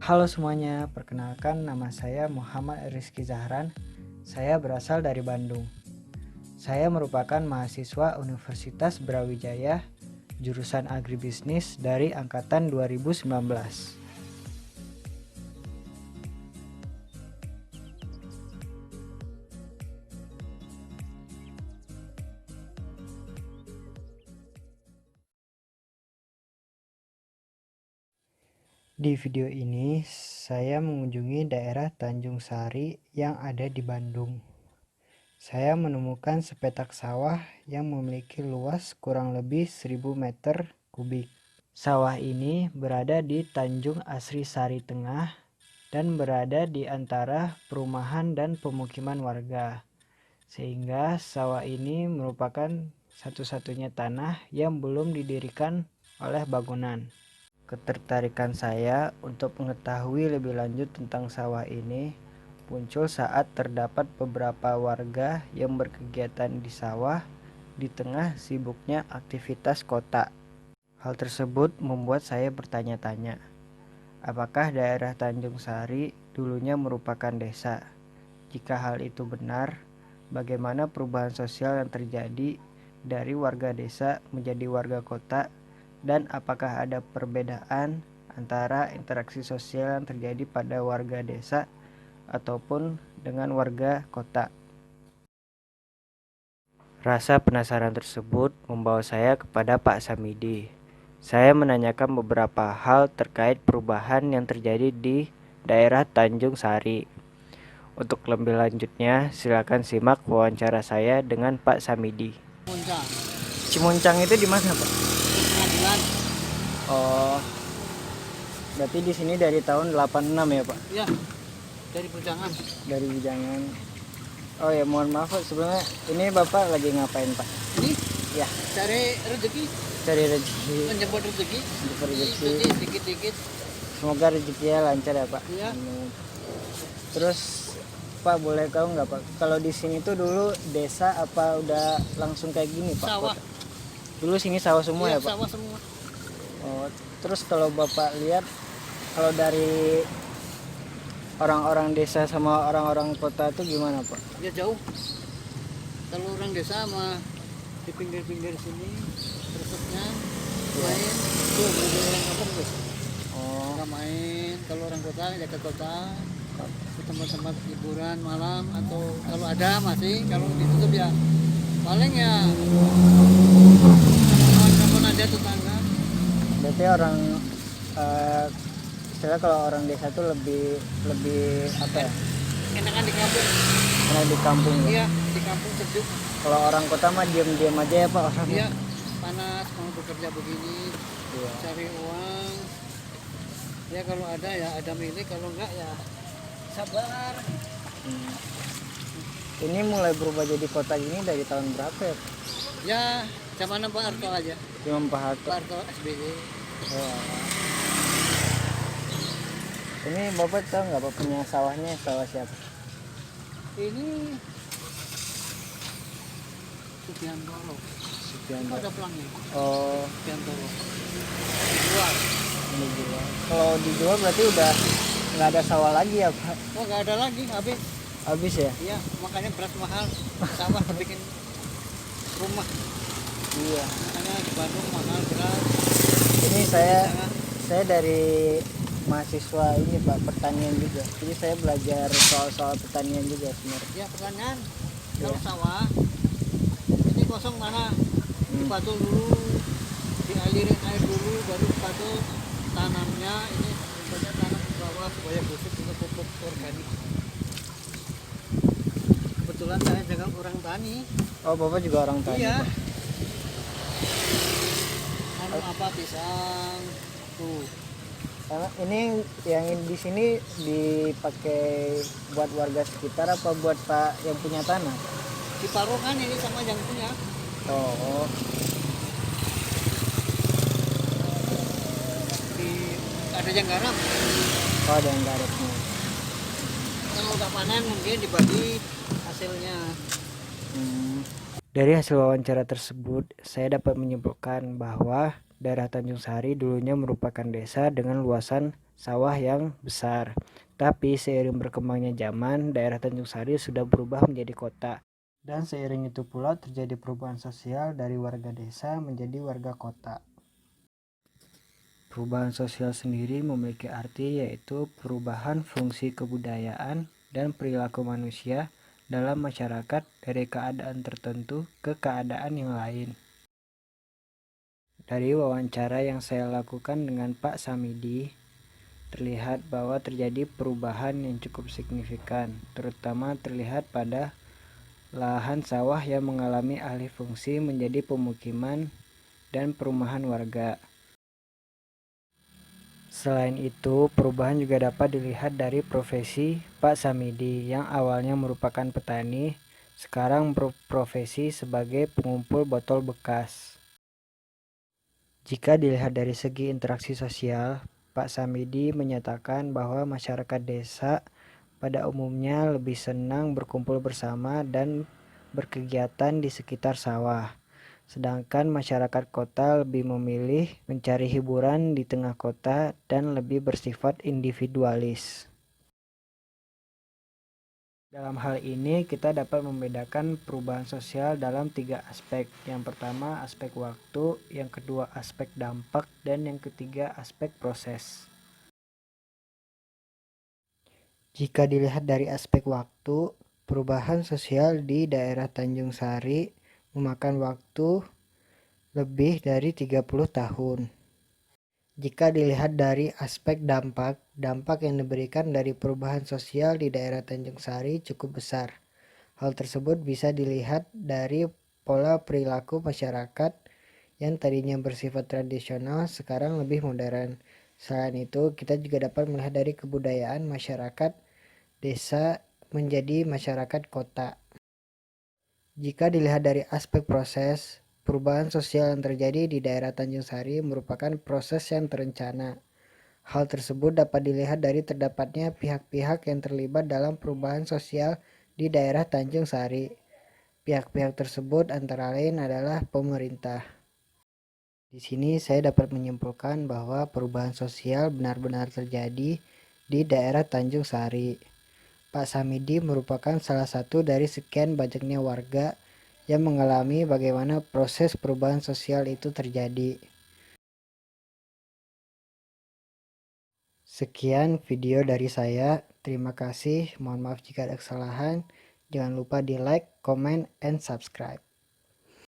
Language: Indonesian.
Halo semuanya, perkenalkan nama saya Muhammad Rizky Zahran. Saya berasal dari Bandung. Saya merupakan mahasiswa Universitas Brawijaya, jurusan Agribisnis dari angkatan 2019. Di video ini, saya mengunjungi daerah Tanjung Sari yang ada di Bandung. Saya menemukan sepetak sawah yang memiliki luas kurang lebih 1000 meter kubik. Sawah ini berada di Tanjung Asri Sari Tengah dan berada di antara perumahan dan pemukiman warga. Sehingga sawah ini merupakan satu-satunya tanah yang belum didirikan oleh bangunan. Ketertarikan saya untuk mengetahui lebih lanjut tentang sawah ini muncul saat terdapat beberapa warga yang berkegiatan di sawah di tengah sibuknya aktivitas kota. Hal tersebut membuat saya bertanya-tanya, apakah daerah Tanjung Sari dulunya merupakan desa? Jika hal itu benar, bagaimana perubahan sosial yang terjadi dari warga desa menjadi warga kota, dan apakah ada perbedaan antara interaksi sosial yang terjadi pada warga desa ataupun dengan warga kota? Rasa penasaran tersebut membawa saya kepada Pak Samidi. Saya menanyakan beberapa hal terkait perubahan yang terjadi di daerah Tanjung Sari. Untuk lebih lanjutnya, silakan simak wawancara saya dengan Pak Samidi. Muncang, Cimuncang itu di mana, Pak? pengadilan. Oh, berarti di sini dari tahun 86 ya, Pak? Ya, dari Pujangan. Dari Bijangan. Oh ya, mohon maaf, Pak. Sebelumnya ini Bapak lagi ngapain, Pak? Ini Ya, cari rezeki, cari rezeki, menjemput rezeki. menjemput rezeki. Ikuti dikit-dikit. Semoga rezekinya lancar ya, Pak. Iya. Amin. Terus Pak, boleh tahu nggak, Pak, kalau di sini tuh dulu desa apa udah langsung kayak gini, Pak? Sawah. Kota? Dulu sini sawah semua Iya, ya, Pak? sawah semua. Oh, terus kalau Bapak lihat, kalau dari orang-orang desa sama orang-orang kota itu gimana, Pak? Ya jauh. Kalau orang desa mah di pinggir-pinggir sini, terusnya main. Tuh, ada orang kampung tuh. Oh, Orang main. Kalau orang kota ya ke kota, ke tempat-tempat hiburan malam atau kalau ada masih, kalau ditutup ya paling ya kawan-kawan aja tetangga. berarti orang eh istilah kalau orang desa tuh lebih lebih apa ya? Enakan di kampung. Karena di kampung ya. Iya, di kampung sejuk. Kalau orang kota mah diam-diam aja ya, Pak, orangnya. Iya, panas mau bekerja begini, Iya. cari uang. Ya kalau ada ya ada milik, kalau enggak ya sabar. Hmm. Ini mulai berubah jadi kota ini dari tahun berapa ya, Pak? Ya, zaman Pak Harto aja. Imam Pak Harto. Pak Harto SBY. Oh. Ini Bapak tahu nggak, Pak, punya sawahnya sawah siapa? Ini Sugiantoro. Itu Sugianto. ada pelangnya. Oh, Sugiantoro. Dijual. ini dijual. Kalau dijual berarti udah nggak ada sawah lagi ya, Pak? Oh, nggak ada lagi, habis. Habis ya? Iya, makanya beras mahal. Sawah bikin rumah. Iya. Makanya di Bandung mahal beras. Ini saya dari mahasiswa ini, Pak, pertanian juga. Jadi saya belajar soal pertanian juga sebenarnya. Ya pertanyaan, Iya. kalau sawah ini kosong mana? Dipatul dulu, dialirin air dulu, baru dipatul tanamnya. Ini banyak tanam di bawah supaya busuk untuk pupuk organik. Kebetulan saya jaga orang tani. Oh, Bapak juga orang tani, Iya. Pak? Anu apa pisang tuh. Karena ini yang di sini dipakai buat warga sekitar apa buat Pak yang punya tanah? Diparuhkan ini sama yang punya. Oh, Di, ada yang garap. oh, ada yang garapnya. Kalau udah panen mungkin dibagi hasilnya. Dari hasil wawancara tersebut, saya dapat menyimpulkan bahwa daerah Tanjung Sari dulunya merupakan desa dengan luasan sawah yang besar. Tapi seiring berkembangnya zaman, daerah Tanjung Sari sudah berubah menjadi kota. Dan seiring itu pula terjadi perubahan sosial dari warga desa menjadi warga kota. Perubahan sosial sendiri memiliki arti yaitu perubahan fungsi kebudayaan dan perilaku manusia dalam masyarakat dari keadaan tertentu ke keadaan yang lain. Dari wawancara yang saya lakukan dengan Pak Samidi, terlihat bahwa terjadi perubahan yang cukup signifikan, terutama terlihat pada lahan sawah yang mengalami alih fungsi menjadi pemukiman dan perumahan warga. Selain itu, perubahan juga dapat dilihat dari profesi Pak Samidi yang awalnya merupakan petani, sekarang berprofesi sebagai pengumpul botol bekas. Jika dilihat dari segi interaksi sosial, Pak Samidi menyatakan bahwa masyarakat desa pada umumnya lebih senang berkumpul bersama dan berkegiatan di sekitar sawah. Sedangkan masyarakat kota lebih memilih mencari hiburan di tengah kota dan lebih bersifat individualis. Dalam hal ini, kita dapat membedakan perubahan sosial dalam 3 aspek. Yang pertama, aspek waktu, yang kedua, aspek dampak, dan yang ketiga, aspek proses. Jika dilihat dari aspek waktu, perubahan sosial di daerah Tanjung Sari memakan waktu lebih dari 30 tahun. Jika dilihat dari aspek dampak, dampak yang diberikan dari perubahan sosial di daerah Tanjung Sari cukup besar. Hal tersebut bisa dilihat dari pola perilaku masyarakat yang tadinya bersifat tradisional sekarang lebih modern. Selain itu, kita juga dapat melihat dari kebudayaan masyarakat desa menjadi masyarakat kota. Jika dilihat dari aspek proses, perubahan sosial yang terjadi di daerah Tanjung Sari merupakan proses yang terencana. Hal tersebut dapat dilihat dari terdapatnya pihak-pihak yang terlibat dalam perubahan sosial di daerah Tanjung Sari. Pihak-pihak tersebut antara lain adalah pemerintah. Di sini saya dapat menyimpulkan bahwa perubahan sosial benar-benar terjadi di daerah Tanjung Sari. Pak Samidi merupakan salah satu dari sekian banyaknya warga yang mengalami bagaimana proses perubahan sosial itu terjadi. Sekian video dari saya. Terima kasih. Mohon maaf jika ada kesalahan. Jangan lupa di like, comment, and subscribe.